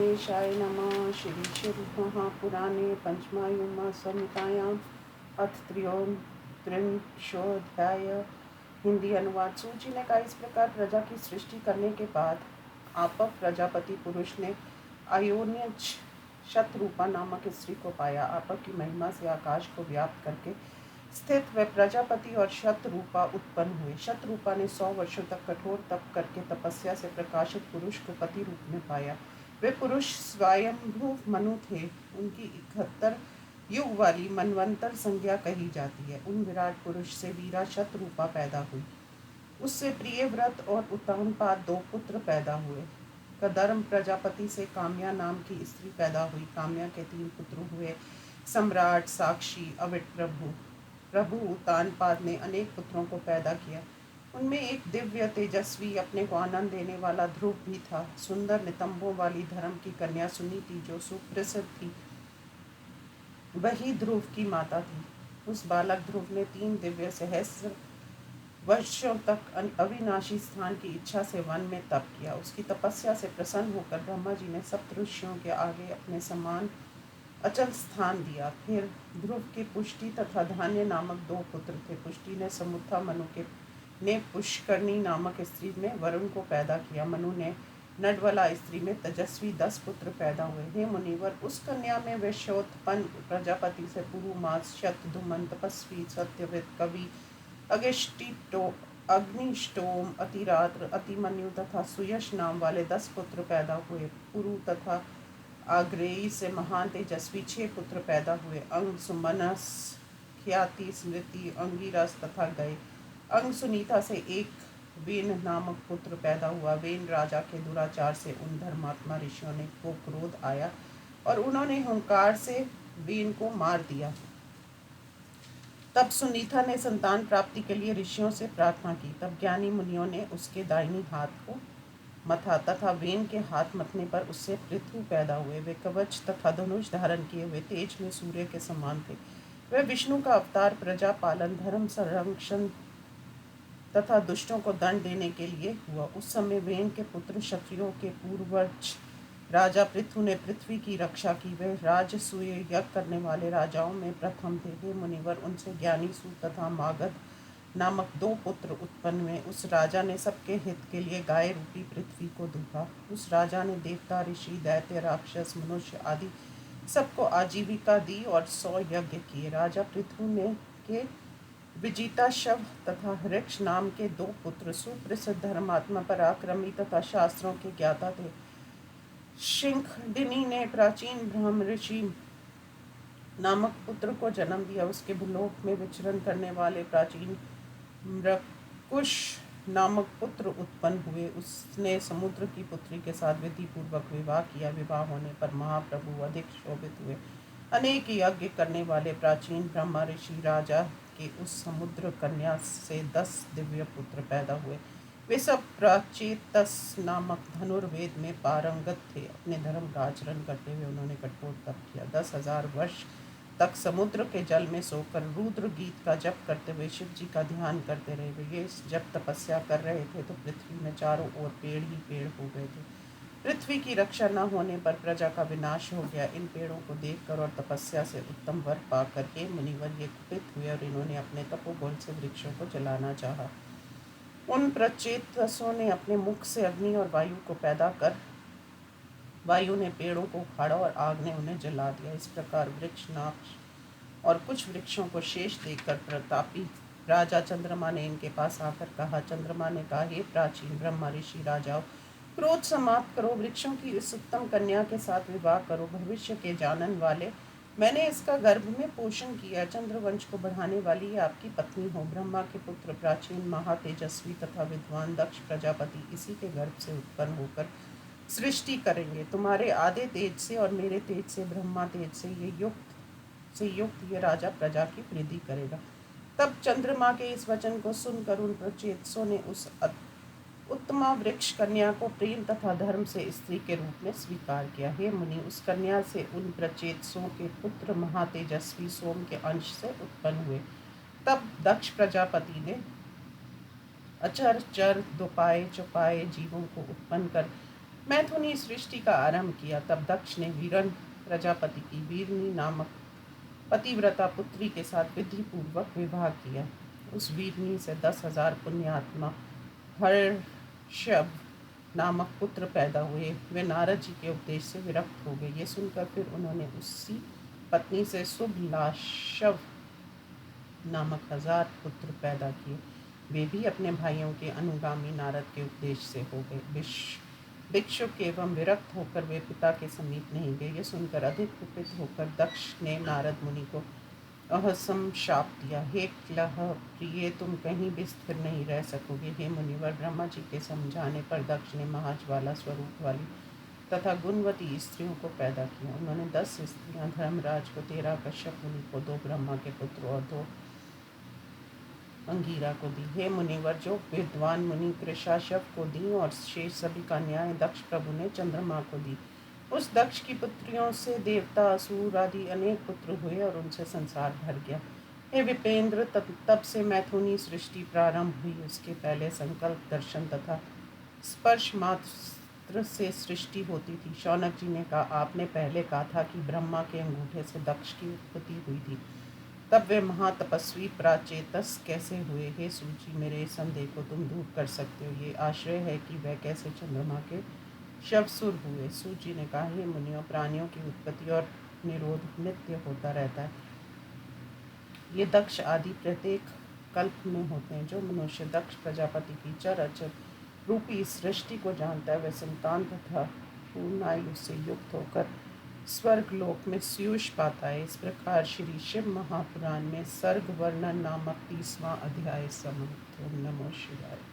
गणेशाय नमः। श्रीमहापुराणे पंचमायुमा संहितायाम् अथ त्रिंशोऽध्याय। हिंदी अनुवाद। सूची ने कहा, इस प्रकार प्रजा की सृष्टि करने के बाद आप प्रजापति पुरुष ने अयोनिज शतरूपा नामक स्त्री को पाया। आपक की महिमा से आकाश को व्याप्त करके स्थित वे प्रजापति और शतरूपा उत्पन्न हुए। शतरूपा ने 100 वर्षों तक कठोर तप करके तपस्या से प्रकाशित पुरुष को पति रूप में पाया। वे पुरुष स्वयंभू मनु थे। उनकी 71 युग वाली मनवंतर संज्ञा कही जाती है। उन विराट पुरुष से वीरा शतरूपा पैदा हुई। उससे प्रियव्रत और उत्तानपाद 2 पुत्र पैदा हुए। कदर्म प्रजापति से काम्या नाम की स्त्री पैदा हुई। काम्या के 3 पुत्र हुए, सम्राट, साक्षी, अविट प्रभु। प्रभु उत्तानपाद ने अनेक पुत्रों को पैदा किया। उनमें एक दिव्य तेजस्वी, अपने को आनंद देने वाला ध्रुव भी था। सुंदर नितंबों वाली धर्म की कन्या सुनीति, जो सुप्रसिद्ध थी, वही ध्रुव की माता थी। उस बालक ध्रुव ने 3 दिव्य सहस्र वर्षों तक अविनाशी स्थान की इच्छा से वन में तप किया। उसकी तपस्या से प्रसन्न होकर ब्रह्मा जी ने सप्त ऋषियों के आगे अपने समान अचल स्थान दिया। फिर ध्रुव की पुष्टि तथा धान्य नामक 2 पुत्र थे। पुष्टि ने समुत्था मनु ने पुष्करणी नामक स्त्री में वरुण को पैदा किया। मनु ने नडवला स्त्री में तेजस्वी 10 पुत्र पैदा हुए। हे मुनिवर, उस कन्या में वैश्योत्पन्न प्रजापति से पुरुमास, शतधुमन, तपस्वी, सत्यव्रत, कवि, अग्निष्टोम, अतिरात्र, अतिमन्यु तथा सुयश नाम वाले 10 पुत्र पैदा हुए। पुरु तथा आग्रेयी से महान तेजस्वी 6 पुत्र पैदा हुए। अंग, सुमनस, ख्याति, स्मृति, अंगिरस तथा गए। अंग सुनीता से एक वेन नामक पुत्र पैदा हुआ। वेन राजा के दुराचार से उन धर्मात्मा ऋषियों को क्रोध आया और उन्होंने हुंकार से वेन को मार दिया। तब सुनीता ने संतान प्राप्ति के लिए ऋषियों से प्रार्थना की। तब ज्ञानी मुनियों ने उसके दाहिनी हाथ को मथा तथा वेन के हाथ मथने पर उससे पृथु पैदा हुए। वे कवच तथा धनुष धारण किए हुए तेज में सूर्य के समान थे। वह विष्णु का अवतार प्रजा पालन, धर्म संरक्षण तथा दुष्टों को दंड देने के लिए हुआ। उस समय वेन के पुत्र क्षत्रियों के पूर्वज राजा पृथु ने पृथ्वी की रक्षा की। वे राजसूय यज्ञ करने वाले राजाओं में प्रथम थे। हे मुनिवर, उनसे ज्ञानी सूत तथा मागध नामक 2 पुत्र उत्पन्न हुए। उस राजा ने सबके हित के लिए गाय रूपी पृथ्वी को दूहा। उस राजा ने देवता, ऋषि, दैत्य, राक्षस, मनुष्य आदि सबको आजीविका दी और 100 यज्ञ किए। राजा पृथु ने के विजिता शव तथा हृक्ष नाम के 2 पुत्र सुप्रसिद्ध धर्मात्मा, पराक्रमी तथा शास्त्रों के ज्ञाता थे। शिखंडिनी ने प्राचीन ब्रह्म ऋषि नामक पुत्र को जन्म दिया। उसके भूलोक में विचरण करने वाले प्राचीन मृकुश नामक पुत्र उत्पन्न हुए। उसने समुद्र की पुत्री के साथ विधि पूर्वक विवाह किया। विवाह होने पर महाप्रभु अधिक शोभित हुए। अनेक यज्ञ करने वाले प्राचीन ब्रह्मा ऋषि राजा के उस समुद्र कन्या से 10 दिव्य पुत्र पैदा हुए। वे सब प्राचेतस नामक धनुर्वेद में पारंगत थे। अपने धर्म का आचरण करते हुए उन्होंने कठोर तप किया। 10,000 वर्ष तक समुद्र के जल में सोकर रुद्र गीत का जप करते हुए शिव जी का ध्यान करते रहे। वे जब तपस्या कर रहे थे तो पृथ्वी में चारों ओर पेड़ ही पेड़ हो गए थे। पृथ्वी की रक्षा न होने पर प्रजा का विनाश हो गया। इन पेड़ों को देखकर और तपस्या से उत्तम वर पाकर के मुनिवर ये कुपित हुए और इन्होंने अपने तपोबल से वृक्षों को जलाना चाहा। उन प्रचेतसों ने अपने मुख से अग्नि और वायु को पैदा कर वायु ने पेड़ों को उखाड़ा और आग ने उन्हें जला दिया। इस प्रकार वृक्ष नाश और कुछ वृक्षों को शेष देखकर प्रतापी राजा चंद्रमा ने इनके पास आकर कहा। चंद्रमा ने कहा, हे प्राचीन ब्रह्मा ऋषि राजाओं, क्रोध समाप्त करो, वृक्षों की इस उत्तम कन्या के साथ विवाह करो। भविष्य के जानन वाले, मैंने इसका गर्भ में पोषण किया। चंद्रवंश को बढ़ाने वाली ये आपकी पत्नी हो। ब्रह्मा के पुत्र प्राचीन महातेजस्वी तथा विद्वान दक्ष प्रजापति इसी के गर्भ से उत्पन्न होकर सृष्टि करेंगे। तुम्हारे आधे तेज से और मेरे तेज से, ब्रह्मा तेज से युक्त ये राजा प्रजा की वृद्धि करेगा। तब चंद्रमा के इस वचन को सुनकर उन प्रचेतसों ने उस उत्तमा वृक्ष कन्या को प्रेम तथा धर्म से स्त्री के रूप में स्वीकार किया। हे मुनि, उस कन्या से उन प्रचेतसों के पुत्र महातेजस्वी सोम के अंश से उत्पन्न हुए। तब दक्ष प्रजापति ने अचर चर दोपाए चौपाए जीवों को उत्पन्न कर मैथुनी सृष्टि का आरंभ किया। तब दक्ष ने वीरन प्रजापति की वीरनी नामक पतिव्रता पुत्री के साथ विधि पूर्वक विवाह किया। उस वीरनी से 10,000 पुण्यात्मा हर्षभ नामक पुत्र पैदा हुए। वे नारद जी के उपदेश से विरक्त हो गए। ये सुनकर फिर उन्होंने उसी पत्नी से शुभलाशव नामक 1,000 पुत्र पैदा किए। वे भी अपने भाइयों के अनुगामी नारद के उपदेश से हो गए। भिक्षुक एवं विरक्त होकर वे पिता के समीप नहीं गए। ये सुनकर अधिक कुपित होकर दक्ष ने नारद मुनि को अहसम शाप दिया। हे क्लह प्रिय, तुम कहीं भी स्थिर नहीं रह सकोगे। हे मुनिवर, ब्रह्मा जी के समझाने पर दक्ष ने महाज्वाला स्वरूप वाली तथा गुणवती स्त्रियों को पैदा किया। उन्होंने 10 स्त्रियां धर्मराज को, 13 कश्यप मुनि को, 2 ब्रह्मा के पुत्र और 2 अंगीरा को दी। हे मुनिवर, जो विद्वान मुनि कृशाशव को दी और शेष सभी कन्याएं दक्ष प्रभु ने चंद्रमा को दी। उस दक्ष की पुत्रियों से देवता, असुर आदि अनेक पुत्र हुए और उनसे संसार भर गया। हे विपेंद्र, तब से मैथुनी सृष्टि प्रारंभ हुई। उसके पहले संकल्प, दर्शन तथा स्पर्श मात्र से सृष्टि होती थी। शौनक जी ने कहा, आपने पहले कहा था कि ब्रह्मा के अंगूठे से दक्ष की उत्पत्ति हुई थी। तब वे महातपस्वी प्राचेतस कैसे हुए? हे सूची, मेरे संदेह को तुम दूर कर सकते हो। ये आश्चर्य है कि वह कैसे चंद्रमा के शवसुर हुए। सूची ने कहा, हे मुनियों, प्राणियों की उत्पत्ति और निरोध नित्य होता रहता है। ये दक्ष आदि प्रत्येक कल्प में होते हैं। जो मनुष्य दक्ष प्रजापति की चर अचर रूपी सृष्टि को जानता है, वह संतान तथा पूर्णायु से युक्त होकर स्वर्ग लोक में सुयश पाता है। इस प्रकार श्री शिव महापुराण में सर्ग वर्णन नामक 30वां अध्याय समाप्त। ओम नमो शिवाय।